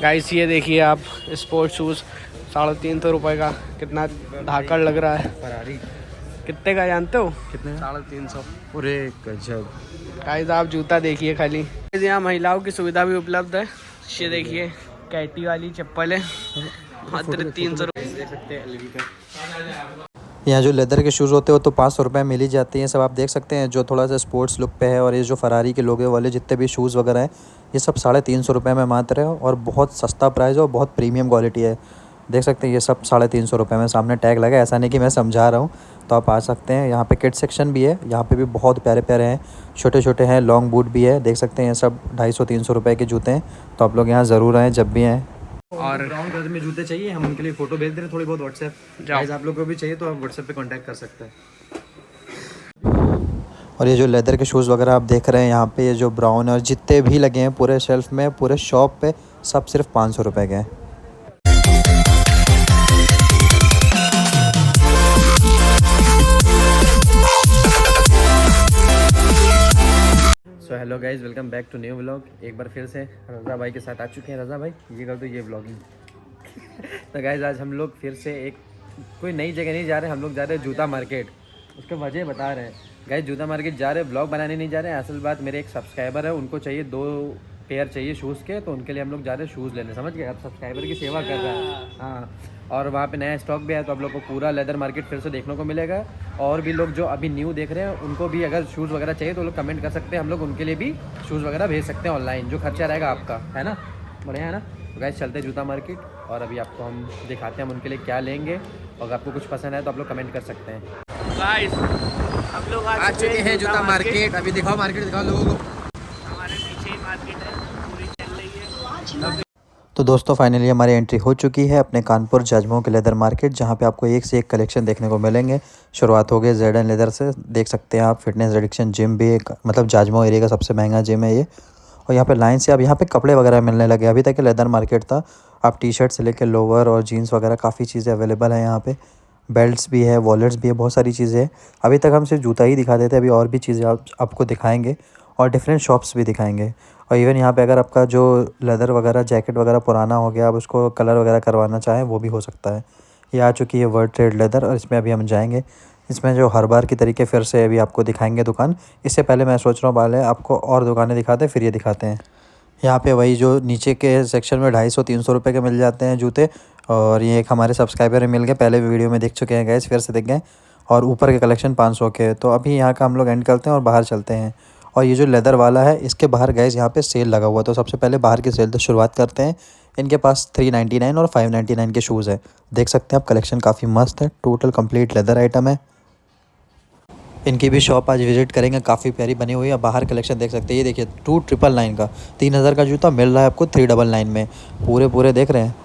Guys ये देखिए आप, स्पोर्ट्स शूज़ 350 रुपये का। कितना धाकड़ लग रहा है। फरारी कितने का जानते हो? कितने? 350। पूरे गजब। गाइस आप जूता देखिए खाली। यहाँ महिलाओं की सुविधा भी उपलब्ध है। ये देखिए कैटी वाली चप्पल है, मात्र 300 रुपये। देख सकते हैं एलईडी का। यहाँ जो लेदर के शूज़ होते हैं वो तो 500 रुपये में मिल ही जाती हैं। सब आप देख सकते हैं जो थोड़ा सा स्पोर्ट्स लुक पे है। और ये जो फरारी के लोगो वाले जितने भी शूज़ वगैरह हैं ये सब 350 रुपये में मात्र है। और बहुत सस्ता प्राइस है और बहुत प्रीमियम क्वालिटी है। देख सकते हैं ये सब 350 रुपये में। सामने टैग लगा है, ऐसा नहीं कि मैं समझा रहा हूँ। तो आप आ सकते हैं। यहाँ पे किड सेक्शन भी है, यहाँ पे भी बहुत प्यारे प्यारे हैं। छोटे छोटे हैं, लॉन्ग बूट भी है। देख सकते हैं ये सब 250-300 रुपये के जूते हैं। तो आप लोग यहाँ ज़रूर आएँ जब भी आएँ। और ब्राउन कलर में जूते चाहिए, हम उनके लिए फ़ोटो भेज दे रहे हैं थोड़ी बहुत व्हाट्सएप। गाइस आप लोग को भी चाहिए तो आप व्हाट्सएप पे कांटेक्ट कर सकते हैं। और ये जो लेदर के शूज़ वगैरह आप देख रहे हैं यहाँ पे, ये जो ब्राउन और जितने भी लगे हैं पूरे शेल्फ में, पूरे शॉप पे, सब सिर्फ 500 रुपये के हैं। So hello guys, welcome back to new vlog. एक बार फिर से रज़ा भाई के साथ आ चुके हैं। रज़ा भाई ये कर दो, ये व्लॉगिंग। तो गाइस आज हम लोग फिर से कोई नई जगह नहीं जा रहे, हम लोग जा रहे हैं जूता मार्केट। उसके वजह बता रहे हैं गाइस। जूता मार्केट जा रहे हैं, ब्लॉग बनाने नहीं जा रहे हैं। असल बात, मेरे एक सब्सक्राइबर है, उनको चाहिए 2 पेयर चाहिए शूज़ के, तो उनके लिए हम लोग जा रहे हैं शूज़ लेने। समझ गए, अब सब्सक्राइबर की सेवा कर रहा है। हाँ, और वहाँ पे नया स्टॉक भी है, तो आप लोग को पूरा लेदर मार्केट फिर से देखने को मिलेगा। और भी लोग जो अभी न्यू देख रहे हैं उनको भी अगर शूज़ वगैरह चाहिए तो लोग कमेंट कर सकते हैं, हम लोग उनके लिए भी शूज़ वगैरह भेज सकते हैं ऑनलाइन। जो खर्चा रहेगा आपका, है ना, बढ़िया है ना। तो गाइस चलते हैं जूता मार्केट और अभी आपको हम दिखाते हैं हम उनके लिए क्या लेंगे। और आपको कुछ पसंद है तो आप लोग कमेंट कर सकते हैं। गाइस हम लोग आ चुके हैं जूता मार्केट। अभी दिखाओ मार्केट, दिखाओ लोगों को। हमारे पीछे ही मार्केट है, पूरी चल रही है। तो दोस्तों फाइनली हमारी एंट्री हो चुकी है अपने कानपुर जाजमऊ के लेदर मार्केट, जहाँ पे आपको एक से एक कलेक्शन देखने को मिलेंगे। शुरुआत हो गई जेड एन लेदर से। देख सकते हैं आप, फिटनेस एडिक्शन जिम भी एक, मतलब जाजमऊ एरिया का सबसे महंगा जिम है ये। और यहाँ पे लाइन से अब यहाँ पे कपड़े वगैरह मिलने लगे। अभी तक ये लेदर मार्केट था। आप टी शर्ट से लेकर लोअर और जीन्स वगैरह काफ़ी चीज़ें अवेलेबल हैं यहाँ पे। बेल्ट्स भी है, वॉलेट्स भी है, बहुत सारी चीज़ें हैं। अभी तक हम सिर्फ जूता ही दिखा देते, अभी और भी चीज़ें आपको दिखाएंगे और डिफरेंट शॉप्स भी दिखाएंगे। और इवन यहाँ पे अगर आपका जो लेदर वगैरह जैकेट वगैरह पुराना हो गया, आप उसको कलर वगैरह करवाना चाहें वो भी हो सकता है। ये आ चुकी है वर्ल्ड ट्रेड लेदर और इसमें अभी हम जाएंगे। इसमें जो हर बार की तरीके फिर से अभी आपको दिखाएंगे दुकान। इससे पहले मैं सोच रहा हूँ पहले आपको और दुकानें दिखाते हैं, फिर ये दिखाते हैं। यहाँ पे वही जो नीचे के सेक्शन में 250-300 रुपये के मिल जाते हैं जूते। और ये एक हमारे सब्सक्राइबर मिल गए, पहले भी वीडियो में देख चुके हैं गैस, फिर से देख गए। और ऊपर के कलेक्शन 500 के। तो अभी यहाँ का हम लोग एंड करते हैं और बाहर चलते हैं। और ये जो लेदर वाला है इसके बाहर गैस यहाँ पे सेल लगा हुआ, तो सबसे पहले बाहर की सेल तो शुरुआत करते हैं। इनके पास 399 और 599 के शूज़ है। देख सकते हैं आप, कलेक्शन काफ़ी मस्त है, टोटल कंप्लीट लेदर आइटम है। इनकी भी शॉप आज विजिट करेंगे, काफ़ी प्यारी बनी हुई है। बाहर कलेक्शन देख सकते हैं, ये देखिए 2999 का 3000 का जूता मिल रहा है आपको 399 में। पूरे देख रहे हैं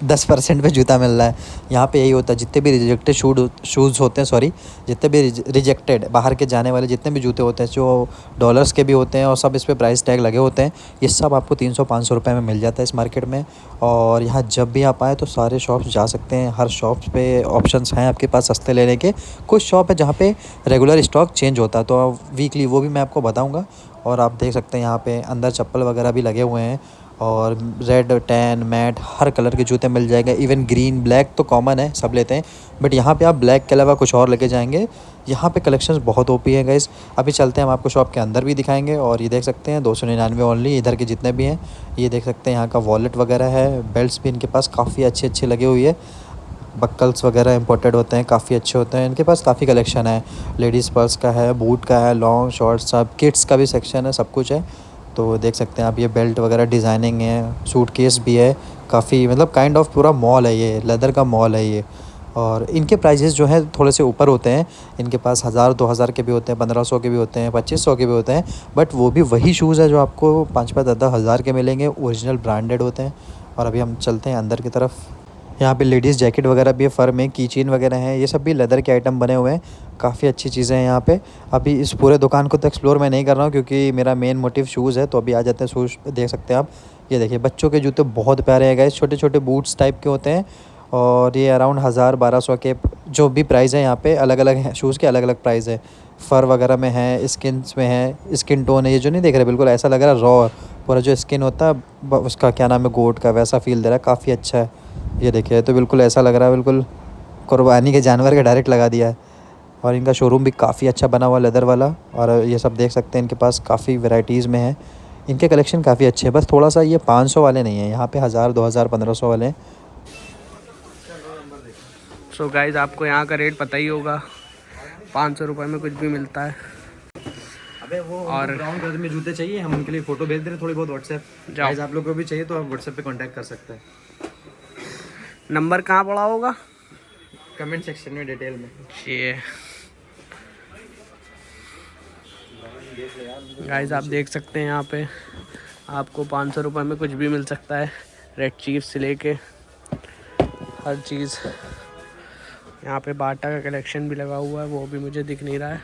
10% पे जूता मिल रहा है। यहाँ पे यही होता है, जितने भी रिजेक्टेड शूज़ होते हैं, सॉरी, जितने भी रिजेक्टेड बाहर के जाने वाले जितने भी जूते होते हैं, जो डॉलर्स के भी होते हैं और सब इस पे प्राइस टैग लगे होते हैं, ये सब आपको 300-500 रुपये में मिल जाता है इस मार्केट में। और यहाँ जब भी आप आए तो सारे शॉप्स जा सकते हैं। हर शॉप्स पे ऑप्शंस हैं आपके पास सस्ते लेने के। कुछ शॉप है जहाँ पे रेगुलर स्टॉक चेंज होता है, तो वीकली वो भी मैं आपको बताऊँगा। और आप देख सकते हैं यहाँ पे अंदर चप्पल वगैरह भी लगे हुए हैं। और रेड, टैन, मैट हर कलर के जूते मिल जाएंगे। इवन ग्रीन, ब्लैक तो कॉमन है, सब लेते हैं। बट यहाँ पे आप ब्लैक के अलावा कुछ और लेके जाएंगे। यहाँ पे कलेक्शंस बहुत ओपी है गाइस। अभी चलते हैं, हम आपको शॉप के अंदर भी दिखाएंगे। और ये देख सकते हैं 299 ओनली, इधर के जितने भी हैं। ये देख सकते हैं यहाँ का वॉलेट वगैरह है। बेल्ट्स भी इनके पास काफ़ी अच्छी लगी हुई है। बक्कल्स वगैरह इंपोर्टेड होते हैं, काफ़ी अच्छे होते हैं। इनके पास काफ़ी कलेक्शन है, लेडीज़ पर्स का है, बूट का है, लॉन्ग शॉर्ट सब, किड्स का भी सेक्शन है, सब कुछ है। तो देख सकते हैं आप, ये बेल्ट वगैरह डिज़ाइनिंग है, सूटकेस भी है। काफ़ी मतलब काइंड ऑफ पूरा मॉल है ये, लेदर का मॉल है ये। और इनके प्राइजेस जो है थोड़े से ऊपर होते हैं। इनके पास 1000-2000 के भी होते हैं, 1500 के भी होते हैं, 2500 के भी होते हैं। बट वो भी वही शूज़ है जो आपको 5-5, 10-10 हज़ार के मिलेंगे, ओरिजिनल ब्रांडेड होते हैं। और अभी हम चलते हैं अंदर की तरफ। यहाँ पे लेडीज़ जैकेट वगैरह भी है, फर में की चेन वगैरह हैं, ये सब भी लेदर के आइटम बने हुए हैं। काफ़ी अच्छी चीज़ें हैं यहाँ पे। अभी इस पूरे दुकान को तो एक्सप्लोर मैं नहीं कर रहा हूँ क्योंकि मेरा मेन मोटिव शूज़ है। तो अभी आ जाते हैं शूज़, देख सकते हैं आप। ये देखिए बच्चों के जूते बहुत प्यारे हैं गाइस, छोटे छोटे बूट्स टाइप के होते हैं। और ये अराउंड 1000-1200 के जो भी प्राइस है यहाँ पे, अलग अलग हैं शूज़ के, अलग अलग प्राइस है। फर वगैरह में है, स्किन्स में है, स्किन टोन है। ये जो नहीं देख रहे, बिल्कुल ऐसा लग रहा है रॉ, पूरा जो स्किन होता है उसका क्या नाम है, गोट का, वैसा फील दे रहा है। काफ़ी अच्छा है ये देखिए, तो बिल्कुल ऐसा लग रहा है बिल्कुल कुर्बानी के जानवर के डायरेक्ट लगा दिया है। और इनका शोरूम भी काफ़ी अच्छा बना हुआ लेदर वाला। और ये सब देख सकते हैं, इनके पास काफ़ी वैरायटीज़ में है। इनके कलेक्शन काफ़ी अच्छे हैं, बस थोड़ा सा ये 500 वाले नहीं हैं, यहाँ पे 1000, 2000, 1500 वाले हैं। सो गाइज आपको यहाँ का रेट पता ही होगा, 500 रुपये में कुछ भी मिलता है। अबे वो और ब्राउन कलर में जूते चाहिए, हम उनके लिए फ़ोटो भेज दे रहे हैं थोड़ी बहुत व्हाट्सएप। गाइस आप लोग को भी चाहिए तो आप व्हाट्सएप पे कांटेक्ट कर सकते हैं। नंबर कहाँ पड़ा होगा? कमेंट सेक्शन में डिटेल में। ये गाइस आप देख सकते हैं, यहाँ पे आपको 500 रुपये में कुछ भी मिल सकता है, रेड चीफ से लेके हर चीज़। यहाँ पे बाटा का कलेक्शन भी लगा हुआ है, वो भी मुझे दिख नहीं रहा है।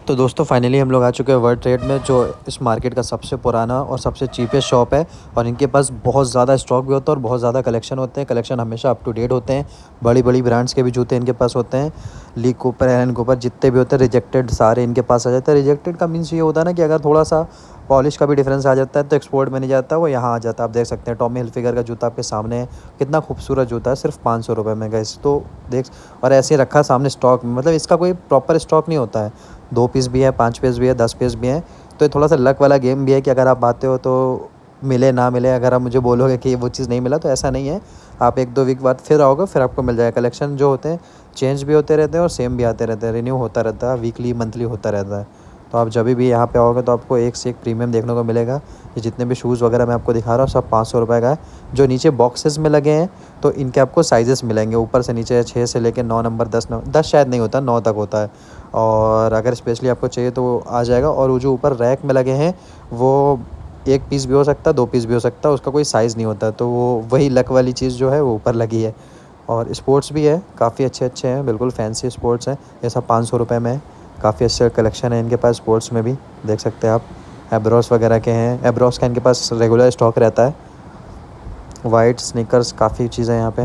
तो दोस्तों फाइनली हम लोग आ चुके हैं वर्ल्ड ट्रेड में, जो इस मार्केट का सबसे पुराना और सबसे चीपेस्ट शॉप है। और इनके पास बहुत ज़्यादा स्टॉक भी होता है और बहुत ज़्यादा कलेक्शन होते हैं। कलेक्शन हमेशा अप टू डेट होते हैं। बड़ी बड़ी ब्रांड्स के भी जूते इनके पास होते हैं। ली कूपर, एलन कूपर, जितने भी होते हैं रिजेक्टेड सारे इनके पास आ जाते हैं। रिजेक्टेड का मीन्स ये होता है ना कि अगर थोड़ा सा पॉलिश का भी डिफरेंस आ जाता है तो एक्सपोर्ट में नहीं जाता, वो यहाँ आ जाता है। आप देख सकते हैं टॉमी हिलफिगर का जूता आपके सामने है, कितना खूबसूरत जूता है, सिर्फ 500 रुपये में गाइस। तो देख, और ऐसे ही रखा सामने स्टॉक में, मतलब इसका कोई प्रॉपर स्टॉक नहीं होता है। 2 पीस भी है, 5 पीस भी है, 10 पीस भी हैं। तो ये थोड़ा सा लक वाला गेम भी है कि अगर आप आते हो तो मिले ना मिले। अगर आप मुझे बोलोगे कि वो चीज़ नहीं मिला तो ऐसा नहीं है, आप 1-2 वीक बाद फिर आओगे, फिर आपको मिल जाएगा। कलेक्शन जो होते हैं चेंज भी होते रहते हैं और सेम भी आते रहते हैं, रिन्यू होता रहता है, वीकली मंथली होता रहता है। तो आप जब भी यहाँ पे आओगे तो आपको एक से एक प्रीमियम देखने को मिलेगा। ये जितने भी शूज़ वगैरह मैं आपको दिखा रहा हूँ सब 500 रुपये का है। जो नीचे बॉक्सेस में लगे हैं तो इनके आपको साइज़ेस मिलेंगे, ऊपर से नीचे 6 से लेकर 9 नंबर, 10 नंबर, 10 शायद नहीं होता, 9 तक होता है। और अगर स्पेशली आपको चाहिए तो वो आ जाएगा। और वो जो ऊपर रैक में लगे हैं वो 1 पीस भी हो सकता है, 2 पीस भी हो सकता है, उसका कोई साइज़ नहीं होता। तो वो वही लक वाली चीज़ जो है वो ऊपर लगी है। और स्पोर्ट्स भी है, काफ़ी अच्छे हैं, बिल्कुल फैंसी स्पोर्ट्स हैं। ये सब 500 रुपये में है। काफ़ी अच्छे कलेक्शन है इनके पास स्पोर्ट्स में भी, देख सकते हैं आप। एब्रोस वगैरह के हैं, एब्रोस का इनके पास रेगुलर स्टॉक रहता है। वाइट स्नीकर्स, काफ़ी चीज़ें यहाँ पे।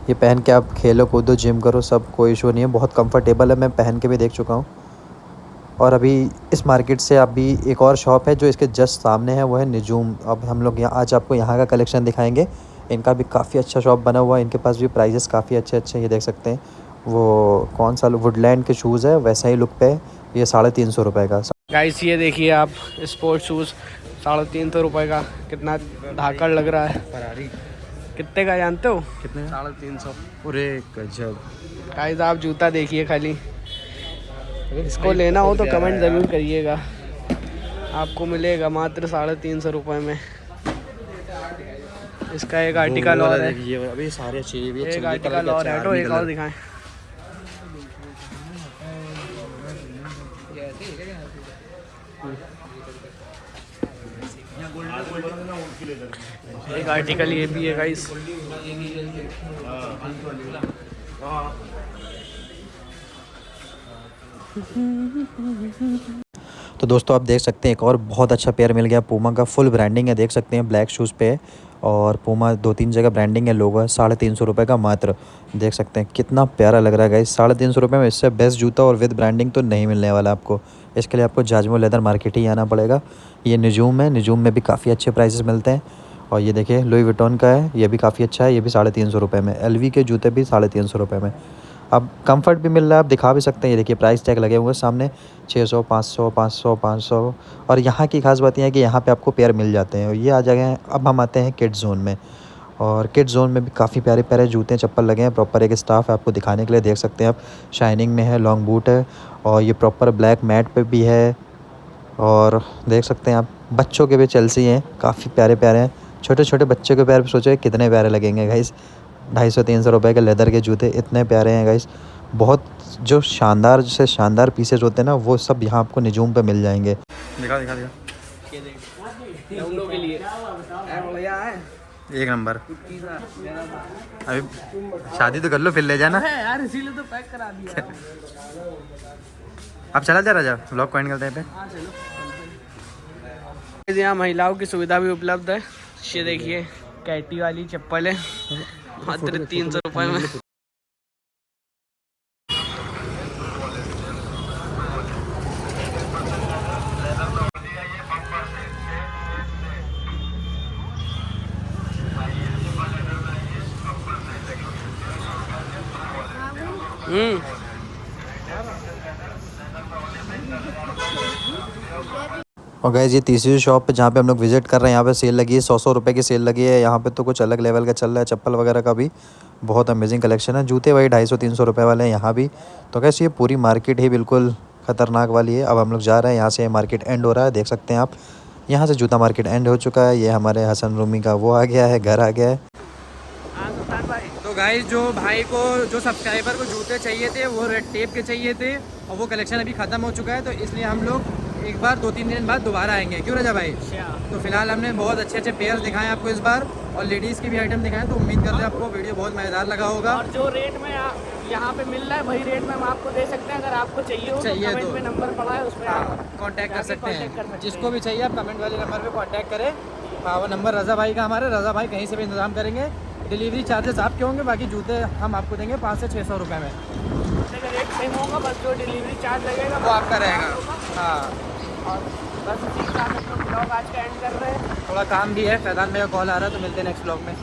ये पहन के आप खेलो कूदो जिम करो, सब कोई इशू नहीं है, बहुत कंफर्टेबल है। मैं पहन के भी देख चुका हूँ। और अभी इस मार्केट से अभी एक और शॉप है जो इसके जस्ट सामने है, वो है निजूम। अब हम लोग यहाँ आज आपको यहाँ का कलेक्शन दिखाएंगे। इनका भी काफ़ी अच्छा शॉप बना हुआ है, इनके पास भी प्राइजेस काफ़ी अच्छे ये देख सकते हैं। वो कौन सा वुडलैंड के शूज़ है, वैसा ही लुक पे है। ये 350 रुपये का। गाइस ये देखिए आप, स्पोर्ट्स शूज़ 350 रुपये का, कितना धाकड़ लग रहा है। फरारी कितने का जानते हो? कितने? 350। पूरे गजब। गाइस आप जूता देखिए खाली, इसको लेना हो तो कमेंट ज़रूर करिएगा, आपको मिलेगा मात्र 350 रुपये में। इसका एक आर्टिकल और है, अभी सारे चाहिए भी, एक आर्टिकल और है, तो एक और दिखाएं। एक आर्टिकल ये भी है गाइस। तो दोस्तों आप देख सकते हैं एक और बहुत अच्छा पेयर मिल गया। पूमा का फुल ब्रांडिंग है, देख सकते हैं ब्लैक शूज़ पे है। और पूमा 2-3 जगह ब्रांडिंग है, लोगो है। 350 रुपये का मात्र, देख सकते हैं कितना प्यारा लग रहा है गाइस। 350 रुपये में इससे बेस्ट जूता और विद ब्रांडिंग तो नहीं मिलने वाला आपको। इसके लिए आपको जाजमो लेदर मार्केट ही आना पड़ेगा। ये निजूम है, निजूम में भी काफ़ी अच्छे प्राइसेस मिलते हैं। और ये देखिए लुई विटॉन का है, ये भी काफ़ी अच्छा है, ये भी 350 रुपये में। LV के जूते भी 350 रुपये में। अब कंफर्ट भी मिल रहा है, आप दिखा भी सकते हैं। ये देखिए प्राइस टैग लगे हुए हैं सामने, 600, 500, 500, 500। और यहाँ की खास बात यह है कि यहाँ पे आपको पेयर मिल जाते हैं। और ये आ जाएंगे, अब हम आते हैं किड्स जोन में। और किड्स जोन में भी काफ़ी प्यारे प्यारे जूते चप्पल लगे हैं। प्रॉपर एक स्टाफ है आपको दिखाने के लिए, देख सकते हैं आप। शाइनिंग में है, लॉन्ग बूट है, और ये प्रॉपर ब्लैक मैट पे भी है। और देख सकते हैं आप बच्चों के भी चेल्सी हैं, काफ़ी प्यारे प्यारे हैं। छोटे छोटे बच्चों के पैर सोचो कितने प्यारे लगेंगे गाइस। 250-300 रुपये के लेदर के जूते इतने प्यारे हैं गाइस। बहुत जो शानदार से शानदार पीसेज होते हैं ना, वो सब यहाँ आपको निजूम पे मिल जाएंगे। दिखा के लिए एक नंबर। अभी शादी तो कर लो फिर ले जाना यार, इसीलिए तो पैक करा दिया। अब चला जा राजा, व्लॉग पॉइंट करते हैं पे। हाँ चलो। यहाँ महिलाओं की सुविधा भी उपलब्ध है, ये देखिए कैटी वाली चप्पल है मात्र 300 रुपये में। और गाइस ये तीसरी शॉप पे जहाँ पे हम लोग विजिट कर रहे हैं, यहाँ पे सेल लगी है, 100 रुपये की सेल लगी है। यहाँ पे तो कुछ अलग लेवल का चल रहा है, चप्पल वगैरह का भी बहुत अमेजिंग कलेक्शन है। जूते वही 250-300 रुपये वाले हैं यहाँ भी। तो कैसे ये पूरी मार्केट ही बिल्कुल ख़तरनाक वाली है। अब हम लोग जा रहे हैं, यहाँ से मार्केट एंड हो रहा है, देख सकते हैं आप। यहाँ से जूता मार्केट एंड हो चुका है। ये हमारे हसन रूमी का वो आ गया है, घर आ गया है। तो गाइस जो भाई को, जो सब्सक्राइबर को जूते चाहिए थे वो रेड टेप के चाहिए थे, और वो कलेक्शन अभी ख़त्म हो चुका है। तो इसलिए हम लोग एक बार 2-3 दिन बाद दोबारा आएंगे, क्यों रजा भाई? तो फिलहाल हमने बहुत अच्छे अच्छे पेयर दिखाए आपको इस बार, और लेडीज़ के भी आइटम दिखाएं। तो उम्मीद करते हैं आपको वीडियो बहुत मज़ेदार लगा होगा। और जो रेट में यहाँ पे मिल रहा है वही रेट में हम आपको दे सकते हैं। अगर आपको चाहिए हो तो कमेंट में नंबर पड़ा है, उसमें आप कांटेक्ट कर सकते हैं। हैं। जिसको भी चाहिए आप कमेंट वाले नंबर पे कांटेक्ट करें। हाँ, वो नंबर रज़ा भाई का, हमारे रज़ा भाई कहीं से भी इंतजाम करेंगे। डिलीवरी चार्जेस आपके होंगे, बाकी जूते हम आपको देंगे 500 से 600 रुपये में। रेट सेम होगा, बस जो डिलीवरी चार्ज लगेगा वो आपका रहेगा। हाँ, और बस इसी के साथ हम लोग ब्लॉग आज का एंड कर रहे हैं। थोड़ा काम भी है, फैजान भाई का कॉल आ रहा है, तो मिलते हैं नेक्स्ट ब्लॉग में।